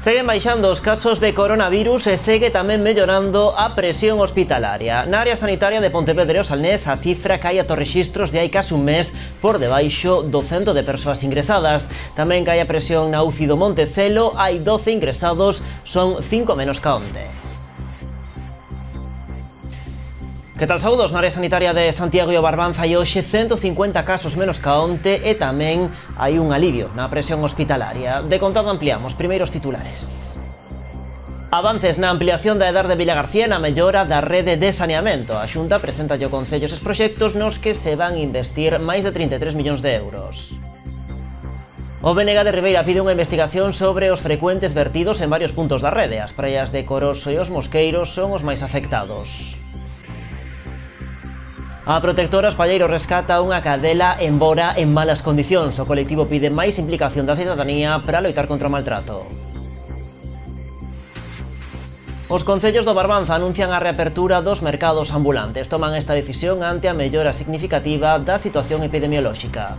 Seguen baixando os casos de coronavirus e segue tamén mellorando a presión hospitalaria. Na área sanitaria de Pontevedra e o Salnés a cifra cae ata os rexistros de hai case un mes por debaixo do 100 de persoas ingresadas. Tamén cae a presión na UCI do Montecelo, hai 12 ingresados, son 5 menos ca onte. Que tal, saúdos? Na área sanitaria de Santiago e o Barbanza hai hoxe 150 casos menos ca onte e tamén hai un alivio na presión hospitalaria. De contado ampliamos primeiros titulares. Avances na ampliación da edar de Vilagarcía na mellora da rede de saneamento. A Xunta presenta ao Concello eses proxectos nos que se van investir máis de 33 millóns de euros. O BNG de Ribeira pide unha investigación sobre os frecuentes vertidos en varios puntos da rede. As praias de Coroso e os Mosqueiros son os máis afectados. A protectora Espalleiro rescata unha cadela en Bora en malas condicións. O colectivo pide máis implicación da cidadanía para loitar contra o maltrato. Os concellos do Barbanza anuncian a reapertura dos mercados ambulantes. Toman esta decisión ante a mellora significativa da situación epidemiolóxica.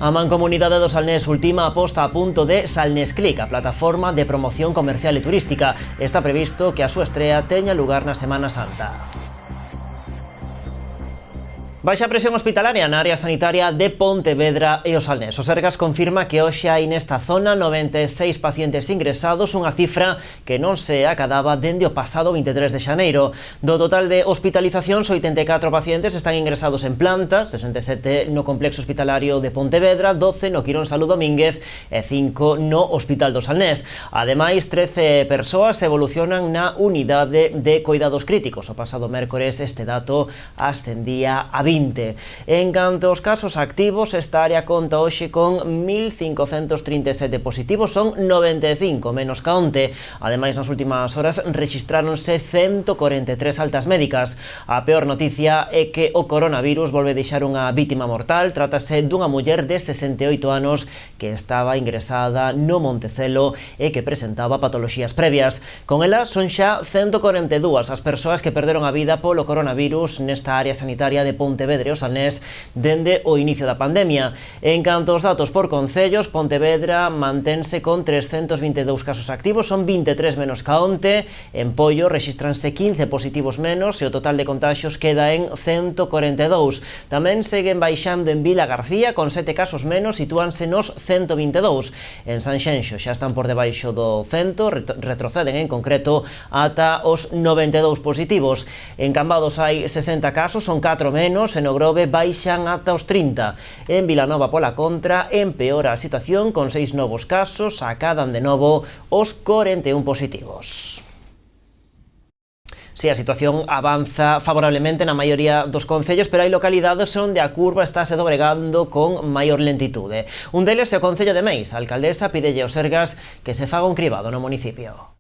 A Mancomunidade do Salnés ultima a posta a punto de Salnés Click, a plataforma de promoción comercial e turística. Está previsto que a súa estrea teña lugar na Semana Santa. Baixa presión hospitalaria na área sanitaria de Pontevedra e o Salnés. O Sergas confirma que hoxe hai nesta zona 96 pacientes ingresados, unha cifra que non se acadaba dende o pasado 23 de xaneiro. Do total de hospitalizacións, 84 pacientes están ingresados en planta, 67 no complexo hospitalario de Pontevedra, 12 no Quirón Salud Domínguez e 5 no Hospital do Salnés. Ademais, 13 persoas evolucionan na unidade de cuidados críticos. O pasado mércores este dato ascendía a 20. En canto aos casos activos, esta área conta hoxe con 1.537 positivos, son 95 menos ca onte. Ademais, nas últimas horas rexistráronse 143 altas médicas. A peor noticia é que o coronavirus volve deixar unha vítima mortal. Trátase dunha muller de 68 anos que estaba ingresada no Montecelo e que presentaba patoloxías previas. Con ela son xa 142 as persoas que perderon a vida polo coronavirus nesta área sanitaria de Pontevedra e o Salnés dende o inicio da pandemia. En canto aos datos por concellos, Pontevedra mantense con 322 casos activos, son 23 menos ca onte. En Pollo rexistranse 15 positivos menos e o total de contaxios queda en 142. Tamén seguen baixando en Vilagarcía con 7 casos menos, sitúanse nos 122. En Sanxenxo xa están por debaixo do 100, retroceden en concreto ata os 92 positivos. En Cambados hai 60 casos, son 4 menos, en o Grove baixan ata os 30. En Vilanova, pola contra, empeora a situación con 6 novos casos, acadan de novo os 41 positivos. Si, a situación avanza favorablemente na maioría dos concellos, pero hai localidades onde a curva estáse dobregando con maior lentitude. Un deles é o Concello de Meis. A alcaldesa pidelle aos Sergas que se faga un cribado no municipio.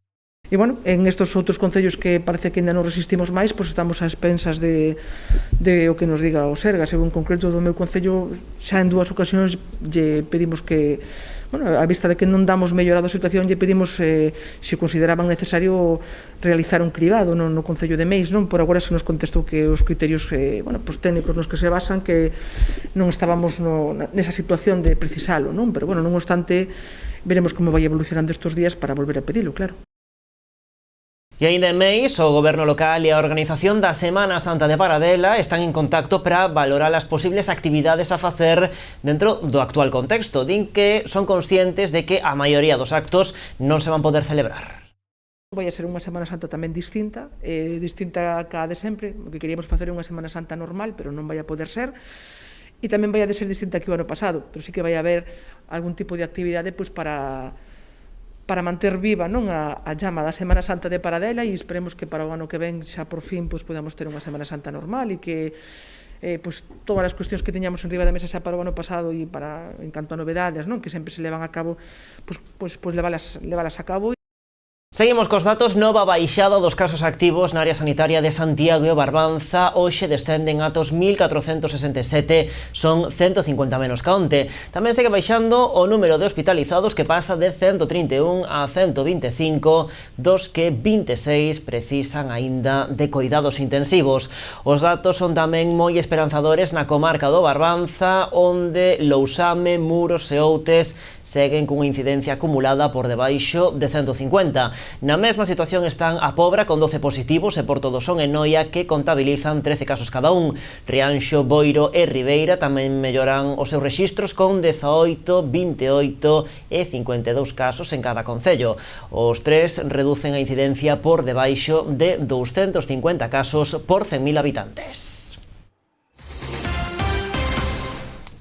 E, bueno, en estes outros concellos que parece que ainda non resistimos máis, pois estamos a expensas de o que nos diga o Sergas. Eu, en concreto, do meu concello, xa en 2 ocasións lle pedimos que, bueno, a vista de que non damos mellorado a situación, lle pedimos se consideraban necesario realizar un cribado no Concello de Meis, non? Por agora se nos contestou que os criterios bueno, pues, técnicos nos que se basan que non estábamos nesa situación de precisalo, non? Pero, bueno, non obstante, veremos como vai evolucionando estes días para volver a pedilo, claro. E aínda en Meis, o Goberno local e a organización da Semana Santa de Paradela están en contacto para valorar as posibles actividades a facer dentro do actual contexto. Din que son conscientes de que a maioría dos actos non se van poder celebrar. Vai a ser unha Semana Santa tamén distinta, distinta ca de sempre, o que queríamos facer unha Semana Santa normal, pero non vai a poder ser. E tamén vai a ser distinta que o ano pasado, pero sí que vai a haber algún tipo de actividade pois, para manter viva, non, a llama da Semana Santa de Paradela, e esperemos que para o ano que ven xa por fin pois, podamos ter unha Semana Santa normal e que pois, todas as cuestións que teñamos en riba da mesa xa para o ano pasado e para en canto a novedades, non, que sempre se levan a cabo, pois levalas a cabo. Seguimos cos datos. Nova baixada dos casos activos na área sanitaria de Santiago e Barbanza. Hoxe descenden atos 1467, son 150 menos que onte. Tamén segue baixando o número de hospitalizados, que pasa de 131 a 125, dos que 26 precisan aínda de coidados intensivos. Os datos son tamén moi esperanzadores na comarca do Barbanza, onde Lousame, Muros e Outes seguen cunha incidencia acumulada por debaixo de 150. Na mesma situación están a Pobra, con 12 positivos, e Porto do Son e Noia, que contabilizan 13 casos cada un. Rianxo, Boiro e Ribeira tamén melloran os seus rexistros, con 18, 28 e 52 casos en cada concello. Os tres reducen a incidencia por debaixo de 250 casos por 100.000 habitantes.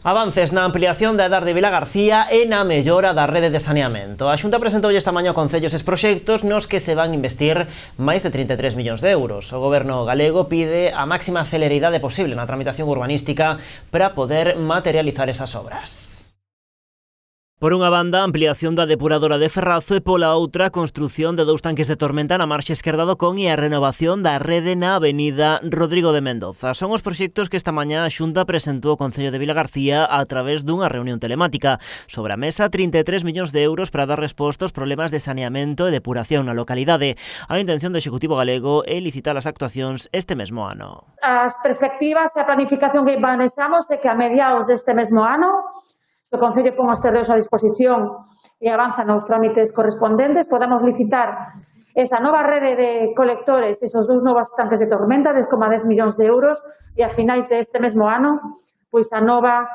Avances na ampliación da idade de Vilagarcía e na mellora da rede de saneamento. A Xunta presentoulle esta mañá ao Concello eses proxectos nos que se van investir máis de 33 millóns de euros. O Goberno galego pide a máxima celeridade posible na tramitación urbanística para poder materializar esas obras. Por unha banda, a ampliación da depuradora de Ferrazo e pola outra, a construción de 2 tanques de tormenta na marxe esquerda do Con e a renovación da rede na avenida Rodrigo de Mendoza. Son os proxectos que esta mañá a Xunta presentou ao Concello de Vilagarcía a través dunha reunión telemática. Sobre a mesa, 33 millóns de euros para dar resposta aos problemas de saneamento e depuración na localidade. A intención do Executivo galego é licitar as actuacións este mesmo ano. As perspectivas e a planificación que manexamos é que a mediados deste mesmo ano, se o Concello pon os terreos a disposición e avanza nos trámites correspondentes, podamos licitar esa nova rede de colectores, esos 2 novos tanques de tormenta de 10 millóns de euros, e a finais deste mesmo ano, pois a nova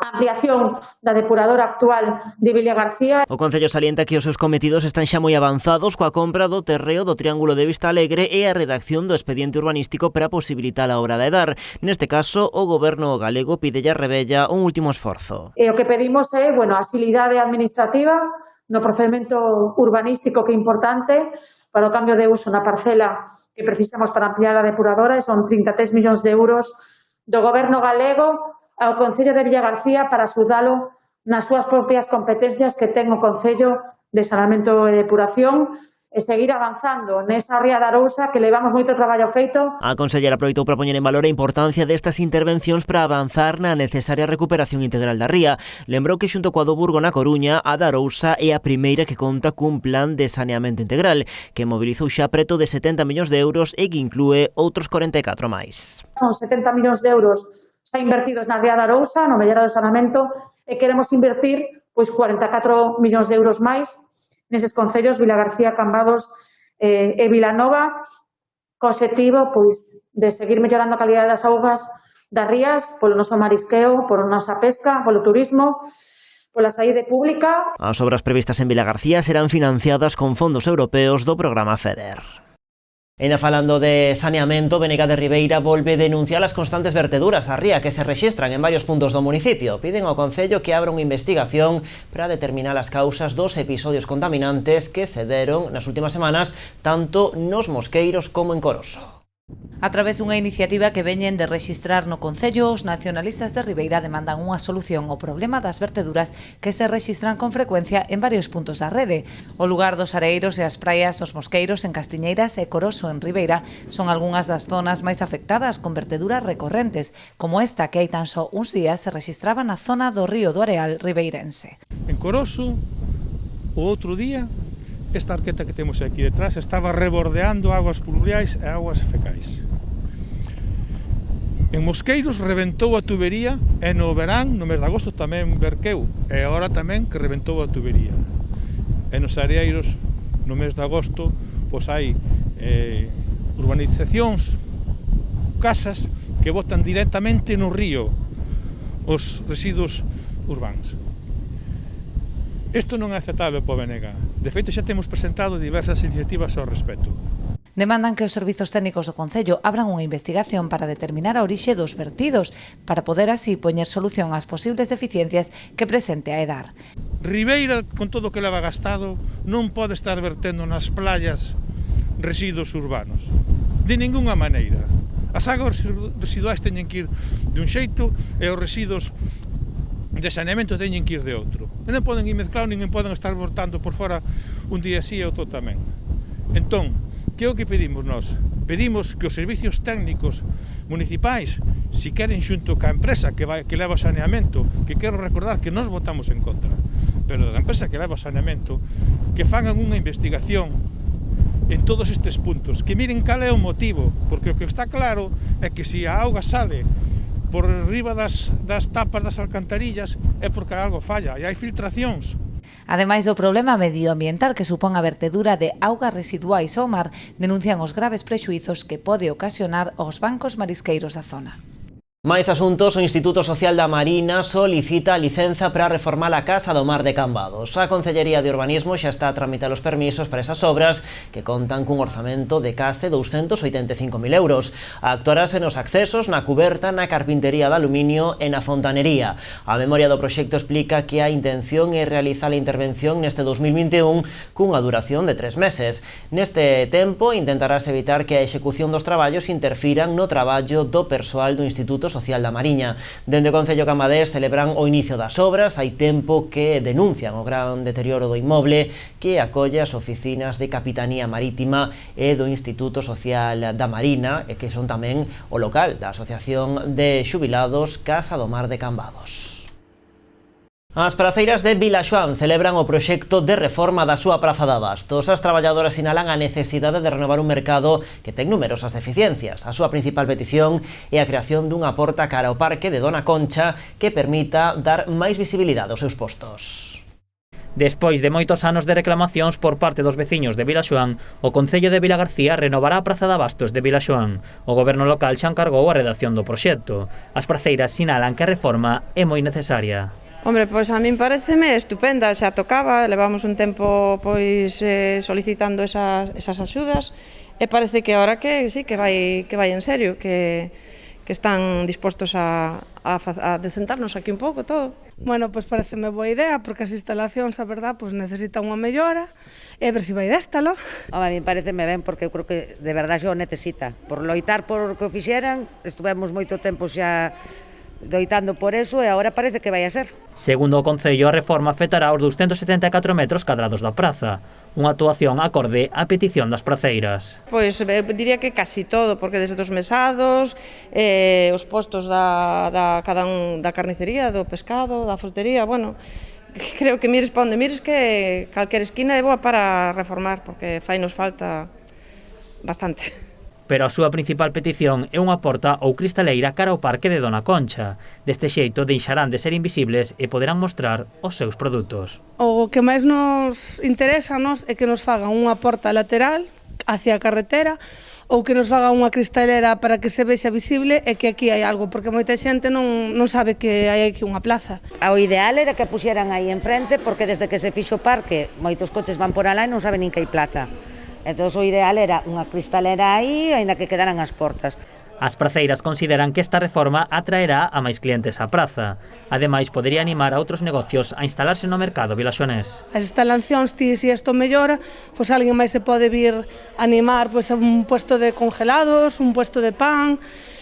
ampliación da depuradora actual de Vilagarcía. O Concello salienta que os seus cometidos están xa moi avanzados coa compra do terreo do Triángulo de Vista Alegre e a redacción do expediente urbanístico para posibilitar a obra de dar. Neste caso, o Goberno galego pide a Rebella un último esforzo. E o que pedimos é, agilidade administrativa no procedimento urbanístico, que é importante para o cambio de uso na parcela que precisamos para ampliar a depuradora, e son 33 millóns de euros do Goberno galego ao Concello de Vilagarcía para axudalo nas súas propias competencias que ten o Concello de saneamento e depuración, e seguir avanzando nesa ría da Arousa, que levamos moito traballo feito. A consellera aproveitou para poñer en valor a importancia destas intervencións para avanzar na necesaria recuperación integral da ría. Lembrou que xunto coa do Burgo na Coruña, a da Arousa é a primeira que conta cun plan de saneamento integral, que mobilizou xa preto de 70 millóns de euros e que inclúe outros 44 máis. Son 70 millóns de euros xa invertidos na ría da Arousa, no mellorado de saneamento, e queremos invertir 44 millóns de euros máis neses concellos Vilagarcía, Cambados e Vilanova, co obxectivo de seguir mellorando a calidade das augas das rías, polo noso marisqueo, pola nosa pesca, polo turismo, pola saída pública. As obras previstas en Vilagarcía serán financiadas con fondos europeos do programa FEDER. Ainda falando de saneamento, BNG de Ribeira volve denunciar as constantes verteduras á ría que se rexistran en varios puntos do municipio. Piden ao Concello que abra unha investigación para determinar as causas dos episodios contaminantes que se deron nas últimas semanas tanto nos Mosqueiros como en Coroso. A través dunha iniciativa que veñen de rexistrar no Concello, os nacionalistas de Ribeira demandan unha solución ao problema das verteduras que se rexistran con frecuencia en varios puntos da rede. O lugar dos areiros e as praias dos Mosqueiros en Castiñeiras e Coroso en Ribeira son algunhas das zonas máis afectadas con verteduras recorrentes, como esta que hai tan só uns días se rexistraba na zona do río do Areal ribeirense. En Coroso, o outro día, esta arqueta que temos aquí detrás estaba rebordeando aguas pluviais e aguas fecais. En Mosqueiros reventou a tubería e no verán, no mes de agosto, tamén verqueu, e agora tamén que reventou a tubería. E nos areiros, no mes de agosto, pois hai urbanizacións, casas que botan directamente no río os residuos urbanos. Isto non é aceptable para o BNG. De feito, xa temos presentado diversas iniciativas ao respecto. Demandan que os servizos técnicos do Concello abran unha investigación para determinar a orixe dos vertidos, para poder así poñer solución ás posibles deficiencias que presente a EDAR. Ribeira, con todo o que leva gastado, non pode estar vertendo nas playas residuos urbanos. De ningunha maneira. As aguas residuais teñen que ir de un xeito e os residuos de saneamento teñen que ir de outro. E non poden ir mezclados, nin poden estar botando por fora un día así e outro tamén. Entón, que é o que pedimos nós? Pedimos que os servicios técnicos municipais, si queren xunto ca empresa que leva o saneamento, que quero recordar que nós votamos en contra, pero da empresa que leva o saneamento, que fagan unha investigación en todos estes puntos, que miren cal é o motivo, porque o que está claro é que se a auga sale por riba das tapas das alcantarillas é porque algo falla e hai filtracións. Ademais do problema medioambiental que supón a vertedura de augas residuais ao mar, denuncian os graves prexuizos que pode ocasionar aos bancos marisqueiros da zona. Máis asuntos, o Instituto Social da Marina solicita a licenza para reformar a Casa do Mar de Cambados. A Concellería de Urbanismo xa está a tramitar os permisos para esas obras que contan cun orzamento de case 285.000 euros. Actuarase nos accesos, na cuberta, na carpintería de aluminio e na fontanería. A memoria do proxecto explica que a intención é realizar a intervención neste 2021 cunha duración de 3 meses. Neste tempo, intentarás evitar que a execución dos traballos interfiran no traballo do persoal do Instituto Social da Mariña. Dende o Concello Cambados celebran o inicio das obras, hai tempo que denuncian o gran deterioro do inmoble que acolle as oficinas de Capitanía Marítima e do Instituto Social da Marina e que son tamén o local da Asociación de Xubilados Casa do Mar de Cambados. As praceiras de Vilaxoán celebran o proxecto de reforma da súa praza de abastos. As traballadoras sinalan a necesidade de renovar un mercado que ten numerosas deficiencias. A súa principal petición é a creación dunha porta cara ao parque de Dona Concha que permita dar máis visibilidade aos seus postos. Despois de moitos anos de reclamacións por parte dos veciños de Vilaxoán, o Concello de Vilagarcía renovará a praza de abastos de Vilaxoán. O goberno local xa encargou a redacción do proxecto. As praceiras sinalan que a reforma é moi necesaria. Hombre, pois a min pareceme estupenda, xa tocaba, levamos un tempo solicitando esas axudas e parece que agora que sí, que vai en serio, que están dispostos a decentarnos aquí un pouco todo. Bueno, pois pareceme boa idea, porque as instalacións, a verdad, pois necesitan unha mellora, e ver se vai déstalo. A mí pareceme ben, porque eu creo que de verdade xa o necesita. Por loitar por o que o fixeran, estuvemos moito tempo xa doitando por eso e agora parece que vai a ser. Segundo o Concello, a reforma afectará os 274 metros cadrados da praza, unha actuación acorde á petición das praceiras. Pois diría que casi todo, porque desde os mesados, os postos da carnicería, do pescado, da frutería, bueno, creo que mires para onde mires que calquera esquina é boa para reformar, porque fainos falta bastante. Pero a súa principal petición é unha porta ou cristaleira cara ao parque de Dona Concha. Deste xeito deixarán de ser invisibles e poderán mostrar os seus produtos. O que máis nos interesa a nós é que nos fagan unha porta lateral hacia a carretera ou que nos fagan unha cristalera para que se vexa visible e que aquí hai algo, porque moita xente non sabe que hai aquí unha plaza. O ideal era que puxeran aí enfrente, porque desde que se fixo o parque, moitos coches van por alá e non saben nin que hai plaza. Entón o ideal era unha cristalera aí, aínda que quedaran as portas. As praceiras consideran que esta reforma atraerá a máis clientes á praza. Ademais, podería animar a outros negocios a instalarse no mercado vilaxonés. As instalacións, se isto mellora, pois alguén máis se pode vir animar pois, a un puesto de congelados, un puesto de pan,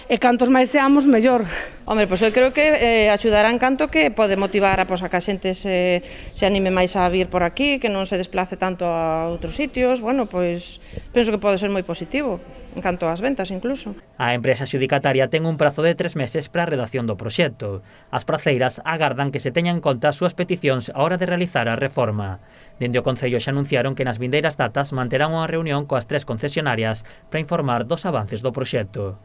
e cantos máis seamos, mellor. Hombre, pois eu creo que axudarán canto que pode motivar a que a xente se anime máis a vir por aquí, que non se desplace tanto a outros sitios. Bueno, pois penso que pode ser moi positivo, en canto ás ventas incluso. A empresa xudicataria ten un prazo de 3 meses para a redacción do proxecto. As praceiras agardan que se teñan en conta as súas peticións a hora de realizar a reforma. Dende o Concello xa anunciaron que nas vindeiras datas manterán unha reunión coas 3 concesionarias para informar dos avances do proxecto.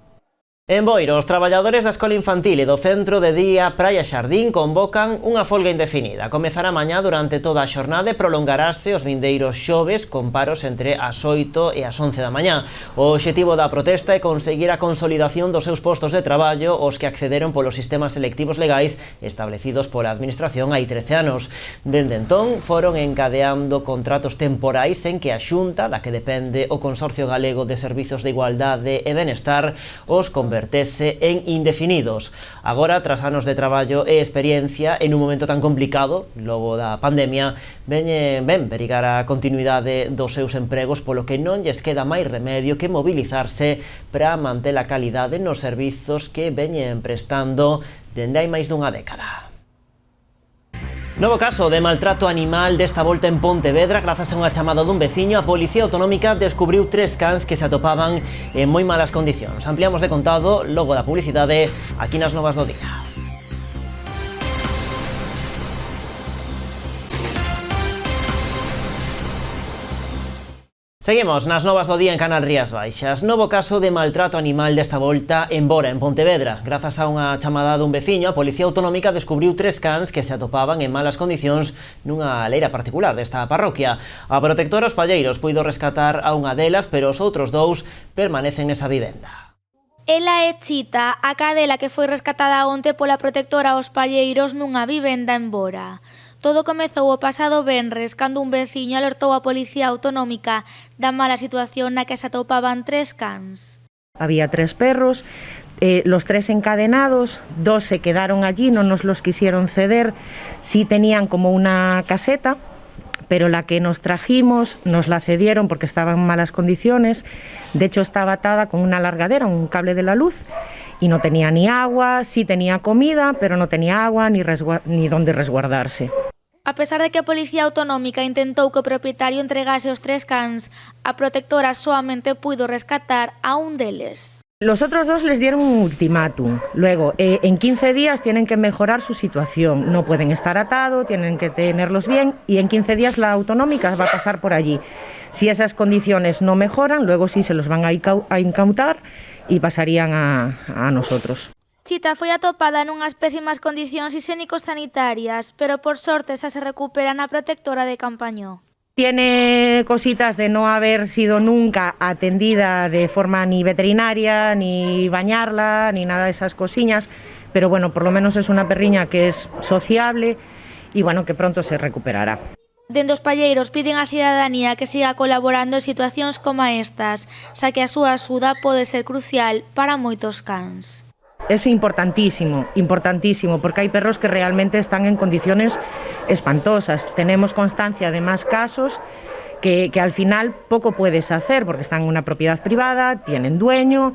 En Boiro, os traballadores da Escola Infantil e do Centro de Día Praia Xardín convocan unha folga indefinida. Comezará mañá durante toda a xornada e prolongarase os vindeiros xoves con paros entre as 8 e as 11 da mañá. O obxectivo da protesta é conseguir a consolidación dos seus postos de traballo os que accederon polos sistemas selectivos legais establecidos pola Administración hai 13 anos. Dende entón, foron encadeando contratos temporais en que a Xunta, da que depende o Consorcio Galego de Servizos de Igualdade e Benestar, os convertese en indefinidos. Agora, tras anos de traballo e experiencia, en un momento tan complicado, logo da pandemia, ven perigar a continuidade dos seus empregos, polo que non lles queda máis remedio que mobilizarse para manter a calidade nos servizos que veñen prestando dende hai máis dunha década. Novo caso de maltrato animal desta volta en Pontevedra. Grazas a unha chamada dun veciño, a Policía Autonómica descubriu 3 cans que se atopaban en moi malas condicións. Ampliamos de contado logo da publicidade aquí nas Novas do Día. Seguimos nas Novas do Día en Canal Rías Baixas. Novo caso de maltrato animal desta volta en Bora, en Pontevedra. Grazas a unha chamada dun veciño, a Policía Autonómica descubriu 3 cans que se atopaban en malas condicións nunha leira particular desta parroquia. A protectora Os Palleiros puido rescatar a unha delas, pero os outros 2 permanecen nesa vivenda. Ela é Chita, a cadela que foi rescatada onte pola protectora Os Palleiros nunha vivenda en Bora. Todo comezou o pasado venres cando un veciño alertou a Policía Autonómica da mala situación na que se atopaban 3 cans. Había 3 perros, los 3 encadenados, 2 se quedaron allí, no nos los quisieron ceder, sí tenían como una caseta, pero la que nos trajimos nos la cedieron porque estaba en malas condiciones, de hecho estaba atada con una largadera, un cable de la luz, y no tenía ni agua, sí tenía comida, pero no tenía agua ni dónde resguardarse. A pesar de que a Policía Autonómica intentou que o propietario entregase os 3 cans, a protectora soamente puido rescatar a un deles. Los otros 2 les dieron un ultimátum. Luego, en 15 días tienen que mejorar su situación. No pueden estar atados, tienen que tenerlos bien y en 15 días la autonómica va a pasar por allí. Si esas condiciones no mejoran, luego sí se los van a incautar y pasarían a nosotros. Chita foi atopada nunhas pésimas condicións hixiénico-sanitarias, pero por sorte xa se recupera na protectora de Campañó. Tiene cositas de no haber sido nunca atendida de forma ni veterinaria, ni bañarla, ni nada de esas cosiñas, pero bueno, por lo menos es una perriña que es sociable y bueno, que pronto se recuperará. Dende Os Palleiros piden á cidadanía que siga colaborando en situacións como estas, xa que a súa axuda pode ser crucial para moitos cans. Es importantísimo, importantísimo, porque hay perros que realmente están en condiciones espantosas. Tenemos constancia de más casos que al final poco puedes hacer, porque están en una propiedad privada, tienen dueño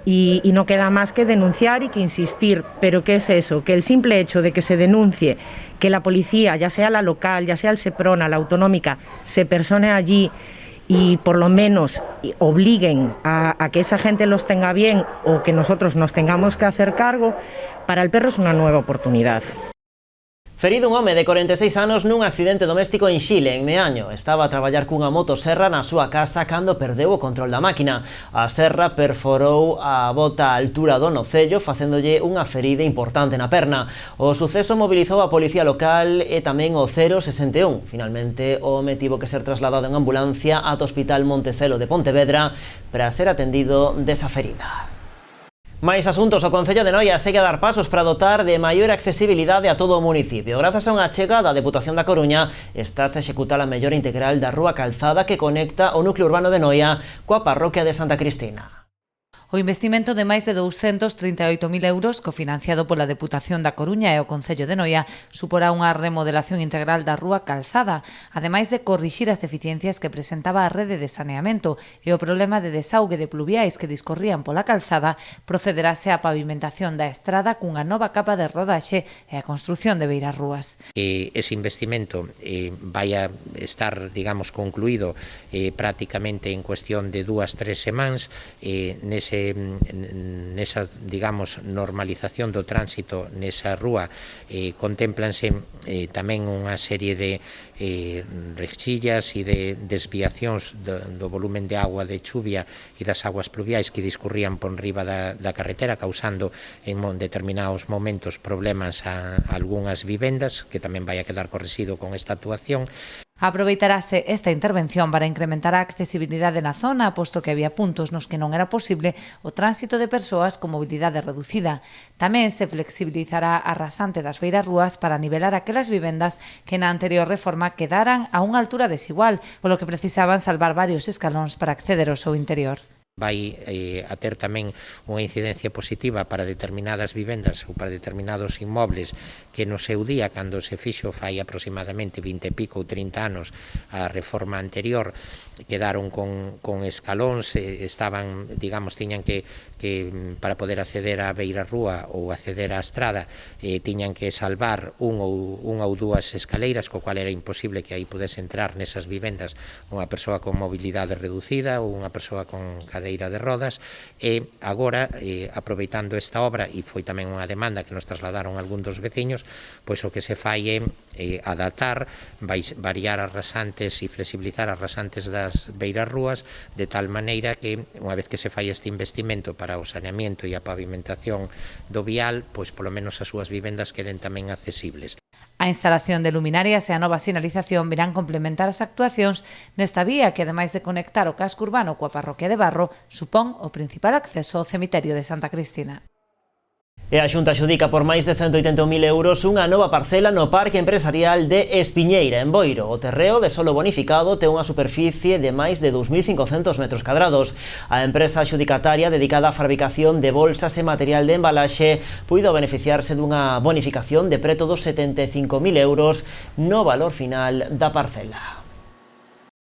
y no queda más que denunciar y que insistir. Pero ¿qué es eso? Que el simple hecho de que se denuncie, que la policía, ya sea la local, ya sea el Seprona, la autonómica, se persone allí y por lo menos obliguen a que esa gente los tenga bien o que nosotros nos tengamos que hacer cargo, para el perro es una nueva oportunidad. Ferido un home de 46 anos nun accidente doméstico en Xile, en Meaño. Estaba a traballar cunha motoserra na súa casa cando perdeu o control da máquina. A serra perforou a bota á altura do nocello, facéndolle unha ferida importante na perna. O suceso mobilizou a policía local e tamén o 061. Finalmente, o home tivo que ser trasladado en ambulancia ata o Hospital Montecelo de Pontevedra para ser atendido desa ferida. Máis asuntos, o Concello de Noia segue a dar pasos para dotar de maior accesibilidade a todo o municipio. Grazas a unha achega da Deputación da Coruña, está a executar a mellora integral da Rúa Calzada que conecta o núcleo urbano de Noia coa parroquia de Santa Cristina. O investimento de máis de 238.000 euros, cofinanciado pola Deputación da Coruña e o Concello de Noia, suporá unha remodelación integral da Rúa Calzada, ademais de corrixir as deficiencias que presentaba a rede de saneamento e o problema de desaugue de pluviais que discorrían pola calzada, procederase á pavimentación da estrada cunha nova capa de rodaxe e a construción de beiras rúas. Ese investimento vai a estar, digamos, concluído prácticamente en cuestión de 2-3 semanas nesa, digamos, normalización do tránsito nesa rúa. Contémplanse tamén unha serie de rexillas e de desviacións do volumen de agua de chuvia e das aguas pluviais que discurrían por riba da carretera, causando en determinados momentos problemas a algunhas vivendas, que tamén vai a quedar correxido con esta actuación. Aproveitarase esta intervención para incrementar a accesibilidade na zona, posto que había puntos nos que non era posible o tránsito de persoas con mobilidade reducida. Tamén se flexibilizará a rasante das beiras rúas para nivelar aquelas vivendas que na anterior reforma quedaran a unha altura desigual, polo que precisaban salvar varios escalóns para acceder ao seu interior. Vai a ter tamén unha incidencia positiva para determinadas vivendas ou para determinados inmobles que no seu día, cando se fixo fai aproximadamente 20 e pico ou 30 anos a reforma anterior, quedaron con escalóns, estaban, digamos, tiñan que que para poder acceder á beirarrúa ou acceder á estrada tiñan que salvar unha ou dúas escaleiras, co cual era imposible que aí pudese entrar nesas vivendas unha persoa con mobilidade reducida ou unha persoa con cadeira de rodas. E agora, aproveitando esta obra, e foi tamén unha demanda que nos trasladaron algún dos veciños, pois o que se fai é adaptar, variar as rasantes e flexibilizar as rasantes das beirarrúas de tal maneira que, unha vez que se fai este investimento para o saneamento e a pavimentación do vial, pois polo menos as súas vivendas queden tamén accesibles. A instalación de luminarias e a nova sinalización virán complementar as actuacións nesta vía que, ademais de conectar o casco urbano coa parroquia de Barro, supón o principal acceso ao cemiterio de Santa Cristina. E a Xunta xudica por máis de 180.000 euros unha nova parcela no Parque Empresarial de Espiñeira, en Boiro. O terreo de solo bonificado ten unha superficie de máis de 2.500 metros cadrados. A empresa xudicataria dedicada á fabricación de bolsas e material de embalaxe puido beneficiarse dunha bonificación de preto dos 75.000 euros no valor final da parcela.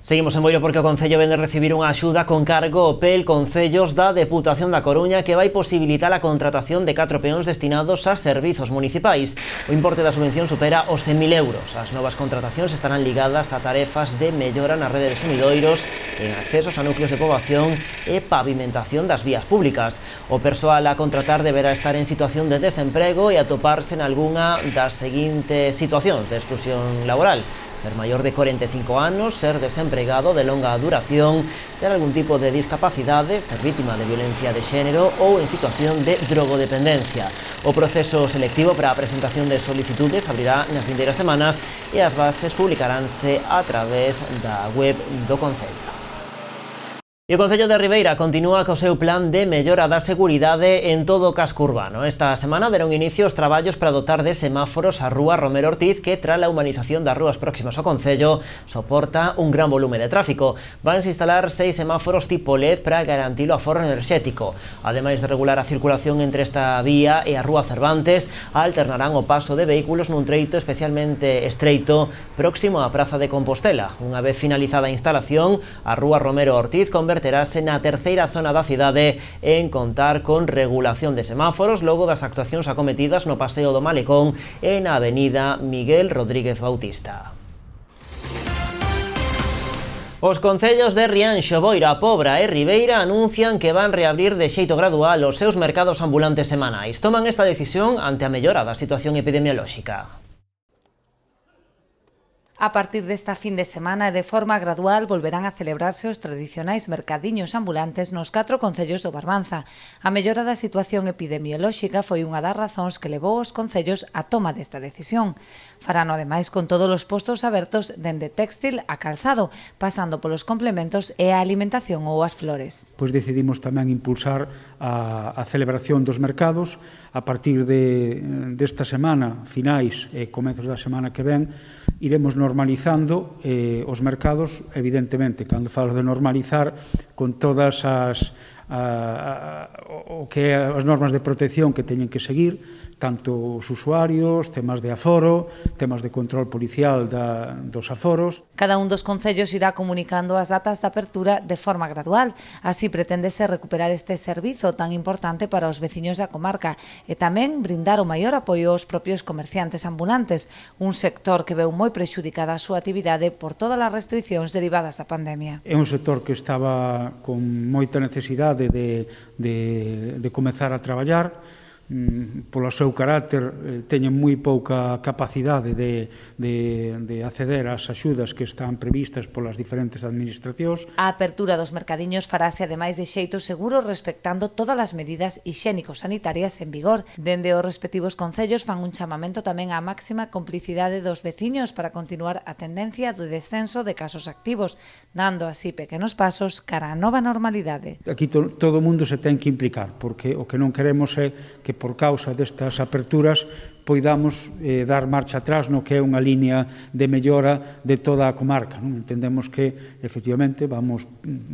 Seguimos en Boiro porque o Concello vén de recibir unha axuda con cargo ao PEL Concellos da Deputación da Coruña que vai posibilitar a contratación de 4 peóns destinados a servizos municipais. O importe da subvención supera os 100.000 euros. As novas contratacións estarán ligadas a tarefas de mellora na rede de sumidoiros, en accesos a núcleos de poboación e pavimentación das vías públicas. O persoal a contratar deberá estar en situación de desemprego e atoparse en algunha das seguintes situacións de exclusión laboral: ser maior de 45 anos, ser desempregado de longa duración, ter algún tipo de discapacidade, ser vítima de violencia de xénero ou en situación de drogodependencia. O proceso selectivo para a presentación de solicitudes abrirá nas vindeiras semanas e as bases publicaránse a través da web do Concello. E o Concello de Ribeira continúa co seu plan de mellora da seguridade en todo o casco urbano. Esta semana deron inicio os traballos para dotar de semáforos a rúa Romero Ortiz, que tras a humanización das rúas próximas ao Concello soporta un gran volume de tráfico. Vanse instalar 6 semáforos tipo LED para garantir o aforro enerxético. Ademais de regular a circulación entre esta vía e a rúa Cervantes, alternarán o paso de vehículos nun treito especialmente estreito próximo á Praza de Compostela. Unha vez finalizada a instalación, a rúa Romero Ortiz converterase na terceira zona da cidade en contar con regulación de semáforos logo das actuacións acometidas no Paseo do Malecón e na avenida Miguel Rodríguez Bautista. Os concellos de Rianxo, Boiro, A Pobra e Ribeira anuncian que van reabrir de xeito gradual os seus mercados ambulantes semanais. Toman esta decisión ante a mellora da situación epidemiolóxica. A partir desta fin de semana e de forma gradual volverán a celebrarse os tradicionais mercadiños ambulantes nos 4 concellos do Barbanza. A mellora da situación epidemiolóxica foi unha das razóns que levou os concellos a toma desta decisión. Farano ademais con todos os postos abertos dende téxtil a calzado, pasando polos complementos e a alimentación ou as flores. Pois decidimos tamén impulsar a celebración dos mercados a partir desta semana, finais e comezos da semana que ven. Iremos normalizando os mercados, evidentemente, cando falo de normalizar, con todas as normas de protección que teñen que seguir, tanto os usuarios, temas de aforo, temas de control policial dos aforos. Cada un dos concellos irá comunicando as datas de apertura de forma gradual. Así preténdese recuperar este servizo tan importante para os veciños da comarca e tamén brindar o maior apoio aos propios comerciantes ambulantes, un sector que veu moi prexudicada a súa actividade por todas as restriccións derivadas da pandemia. É un sector que estaba con moita necesidade de comezar a traballar. Polo seu carácter teñen moi pouca capacidade de acceder ás axudas que están previstas polas diferentes administracións. A apertura dos mercadiños farase ademais de xeito seguro respectando todas as medidas hixiénico-sanitarias en vigor. Dende os respectivos concellos fan un chamamento tamén á máxima complicidade dos veciños para continuar a tendencia do descenso de casos activos, dando así pequenos pasos cara á nova normalidade. Aquí todo o mundo se ten que implicar, porque o que non queremos é que por causa destas aperturas poidamos dar marcha atrás no que é unha línea de mellora de toda a comarca. Entendemos que, efectivamente, vamos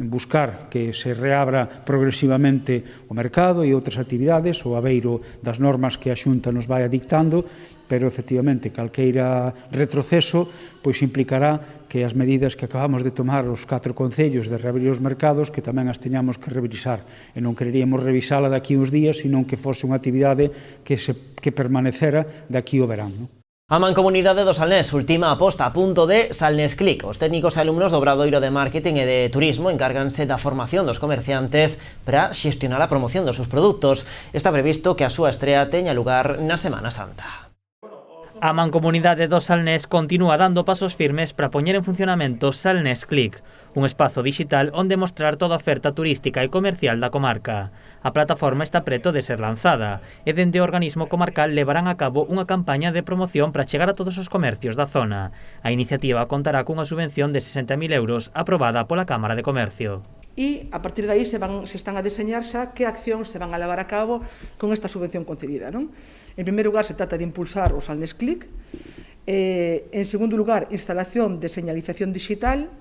buscar que se reabra progresivamente o mercado e outras actividades, o abeiro das normas que a Xunta nos vai dictando, pero efectivamente calqueira retroceso pois implicará que as medidas que acabamos de tomar os 4 concellos de reabrir os mercados que tamén as teñamos que revisar, e non quereríamos revisala daqui uns días, senón que fose unha actividade que permanecera daqui ao verán. A Mancomunidade do Salnés ultima a posta a punto de Salnés Click. Os técnicos e alumnos do Obradoiro de Marketing e de Turismo encárganse da formación dos comerciantes para xestionar a promoción dos seus produtos. Está previsto que a súa estrea teña lugar na Semana Santa. A Mancomunidade do Salnés continúa dando pasos firmes para poñer en funcionamento Salnés Click, un espazo digital onde mostrar toda a oferta turística e comercial da comarca. A plataforma está preto de ser lanzada e dende o organismo comarcal levarán a cabo unha campaña de promoción para chegar a todos os comercios da zona. A iniciativa contará cunha subvención de 60.000 euros aprobada pola Cámara de Comercio. E a partir de aí se están a deseñar xa que accións se van a levar a cabo con esta subvención concedida, non? En primeiro lugar, se trata de impulsar o Salnés Click. En segundo lugar, instalación de señalización digital.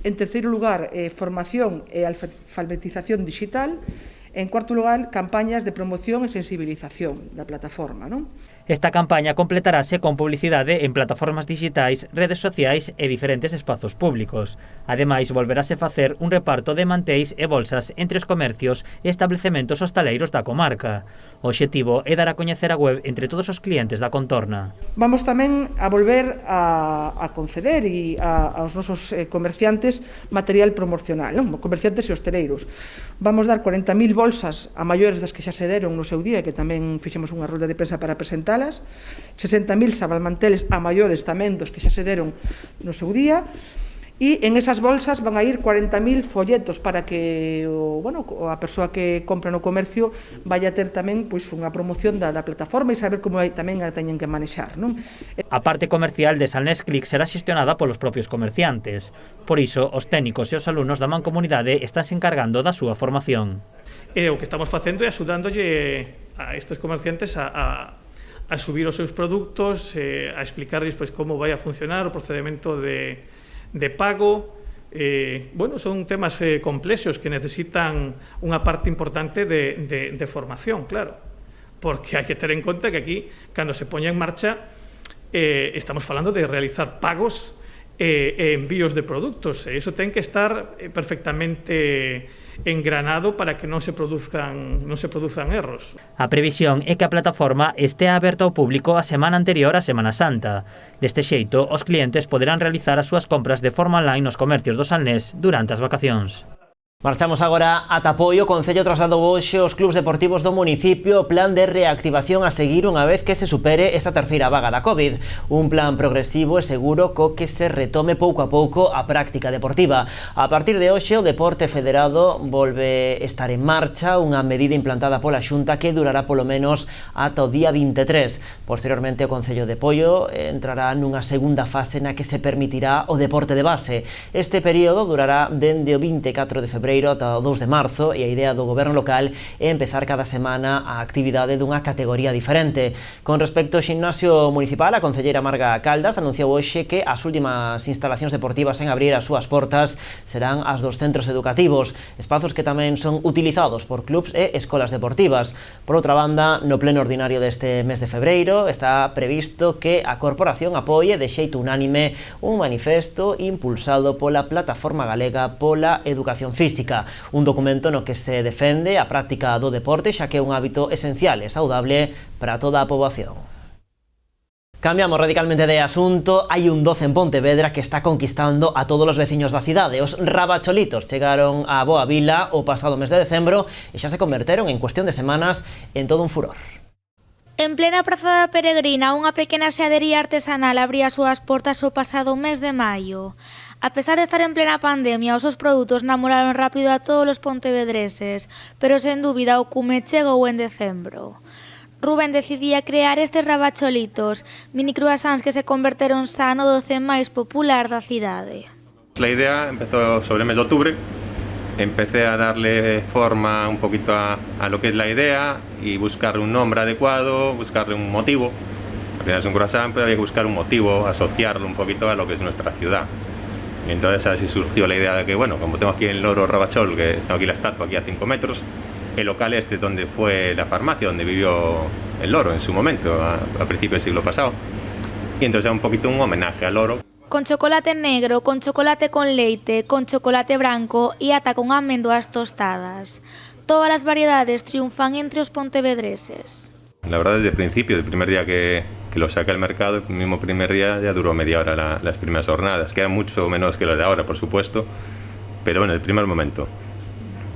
En terceiro lugar, formación e alfabetización digital. En cuarto lugar, campañas de promoción e sensibilización da plataforma, non? Esta campaña completarase con publicidade en plataformas digitais, redes sociais e diferentes espazos públicos. Ademais, volverase facer un reparto de manteis e bolsas entre os comercios e establecementos hostaleiros da comarca. O obxectivo é dar a coñecer a web entre todos os clientes da contorna. Vamos tamén a volver a conceder aos nosos comerciantes material promocional, non? Comerciantes e hostaleiros. Vamos dar 40.000 bolsas a maiores das que xa se deron no seu día, que tamén fixemos unha rolda de prensa para presentalas, 60.000 sabalmanteles a maiores tamén dos que xa se deron no seu día, e en esas bolsas van a ir 40.000 folletos para que a persoa que compra no comercio vai a ter tamén unha promoción da plataforma e saber como tamén a teñen que manexar, non? A parte comercial de Salnés Click será xestionada polos propios comerciantes. Por iso, os técnicos e os alumnos da Mancomunidade están se encargando da súa formación. E o que estamos facendo é axudándolle a estes comerciantes a subir os seus produtos, a explicarlles como vai a funcionar o procedimento de pago. Son temas complexos que necesitan unha parte importante de formación, claro, porque hai que ter en conta que aquí, cando se poña en marcha, estamos falando de realizar pagos e envíos de produtos, e iso ten que estar perfectamente engranado para que non se produzcan erros. A previsión é que a plataforma estea aberta ao público a semana anterior á Semana Santa. Deste xeito, os clientes poderán realizar as súas compras de forma online nos comercios do Salnés durante as vacacións. Marchamos agora ata Poio. O Concello trasladou hoxe aos clubs deportivos do municipio o plan de reactivación a seguir unha vez que se supere esta terceira vaga da COVID. Un plan progresivo e seguro co que se retome pouco a pouco a práctica deportiva. A partir de hoxe o deporte federado volve estar en marcha, unha medida implantada pola Xunta que durará polo menos ata o día 23. Posteriormente o Concello de Poio entrará nunha segunda fase na que se permitirá o deporte de base. Este período durará dende o 24 de febreiro ata o 2 de marzo e a idea do goberno local é empezar cada semana a actividade dunha categoría diferente. Con respecto ao ximnasio municipal, a concelleira Marga Caldas anunciou hoxe que as últimas instalacións deportivas en abrir as súas portas serán as dos centros educativos, espazos que tamén son utilizados por clubs e escolas deportivas. Por outra banda, no pleno ordinario deste mes de febreiro está previsto que a corporación apoie de xeito unánime un manifesto impulsado pola Plataforma Galega pola Educación Física. Un documento no que se defende a práctica do deporte, xa que é un hábito esencial e saudable para toda a poboación. Cambiamos radicalmente de asunto. Hai un doce en Pontevedra que está conquistando a todos os veciños da cidade. Os rabacholitos chegaron a Boa Vila o pasado mes de decembro e xa se converteron en cuestión de semanas en todo un furor. En plena Praza da Peregrina, unha pequena xadería artesanal abría as súas portas o pasado mes de maio. A pesar de estar en plena pandemia, os seus produtos namoraron rápido a todos os pontevedreses, pero sen dúbida o cume chegou en decembro. Rubén decidía crear estes rabacholitos, mini croissants que se converteron xa no doce máis popular da cidade. La idea empezó sobre el mes de octubre. Empecé a darle forma un poquito a lo que es la idea y buscarle un nombre adecuado, buscarle un motivo. Al final es un croissant, pero había que buscar un motivo, asociarlo un poquito a lo que es nuestra ciudad. Y entonces así surgió la idea de que, bueno, como tengo aquí el loro Rabachol, que tengo aquí la estatua aquí a 5 metros, el local este es donde fue la farmacia, donde vivió el loro en su momento, a principios del siglo pasado. Y entonces es un poquito un homenaje al loro. Con chocolate negro, con chocolate con leite, con chocolate branco y ata con almendras tostadas. Todas las variedades triunfan entre os pontevedreses. La verdad, desde el principio, el primer día que lo saqué al mercado, el mismo primer día ya duró media hora las primeras jornadas, que eran mucho menos que las de ahora, por supuesto, pero en el primer momento,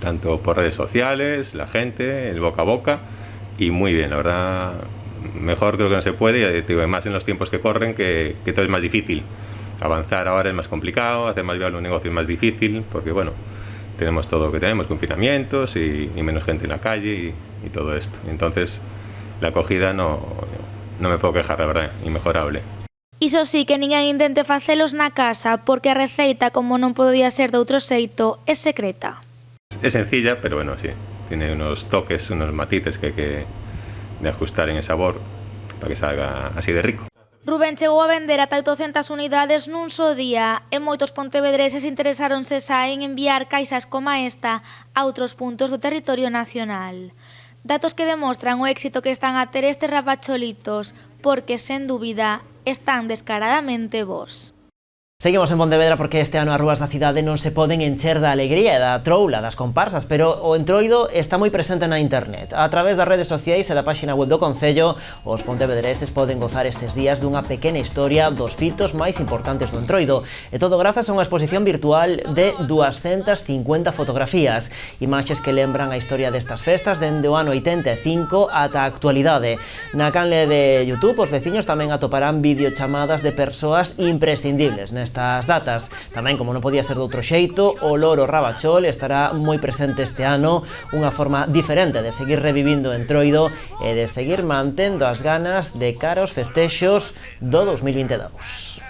tanto por redes sociales, la gente, el boca a boca, y muy bien, la verdad, mejor creo que no se puede, y más en los tiempos que corren, que todo es más difícil. Avanzar ahora es más complicado, hacer más viable un negocio es más difícil, porque bueno, tenemos todo lo que tenemos, confinamientos y menos gente en la calle y todo esto. Entonces, la acogida no me puedo quejar, la verdad, inmejorable. Iso sí que ninguén intente facelos na casa, porque a receita, como non podía ser de outro xeito, é secreta. Es sencilla, pero bueno, sí, tiene unos toques, unos matices que hay que de ajustar en el sabor para que salga así de rico. Rubén chegou a vender ata 800 unidades nun só día e moitos pontevedreses interesáronse xa en enviar caixas como esta a outros puntos do territorio nacional. Datos que demostran o éxito que están a ter estes rapacholitos, porque, sen dúbida, están descaradamente bos. Seguimos en Pontevedra porque este ano as rúas da cidade non se poden encher da alegría e da troula das comparsas, pero o entroido está moi presente na internet. A través das redes sociais e da páxina web do Concello, os pontevedreses poden gozar estes días dunha pequena historia dos fitos máis importantes do entroido, e todo grazas a unha exposición virtual de 250 fotografías, imaxes que lembran a historia destas festas dende o ano 85 ata a actualidade. Na canle de YouTube, os veciños tamén atoparán videochamadas de persoas imprescindibles nestas datas. Tamén, como non podía ser de outro xeito, o loro Rabachol estará moi presente este ano, unha forma diferente de seguir revivindo o entroido e de seguir mantendo as ganas de cara aos festexos do 2022.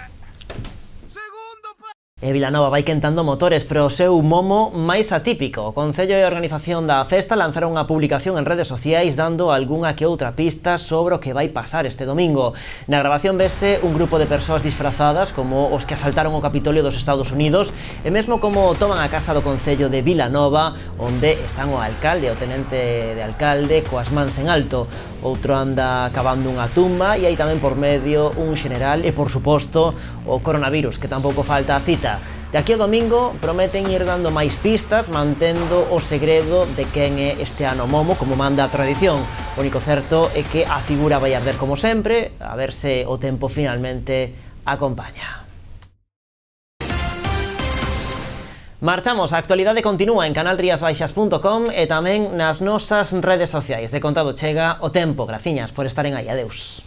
E Vilanova vai quentando motores para o seu momo máis atípico. O Concello e a organización da festa lanzaron unha publicación en redes sociais dando algunha que outra pista sobre o que vai pasar este domingo. Na grabación vese un grupo de persoas disfrazadas como os que asaltaron o Capitolio dos Estados Unidos e mesmo como toman a casa do Concello de Vilanova, onde están o alcalde e o tenente de alcalde coas mans en alto. Outro anda cavando unha tumba e hai tamén por medio un xeneral e, por suposto, o coronavirus, que tampouco falta a cita. De aquí ao domingo prometen ir dando máis pistas, mantendo o segredo de quen é este ano momo, como manda a tradición. O único certo é que a figura vai arder como sempre, a ver se o tempo finalmente acompaña. Marchamos, a actualidade continúa en canalriasbaixas.com e tamén nas nosas redes sociais. De contado chega o tempo, graciñas por estaren aí, adeus.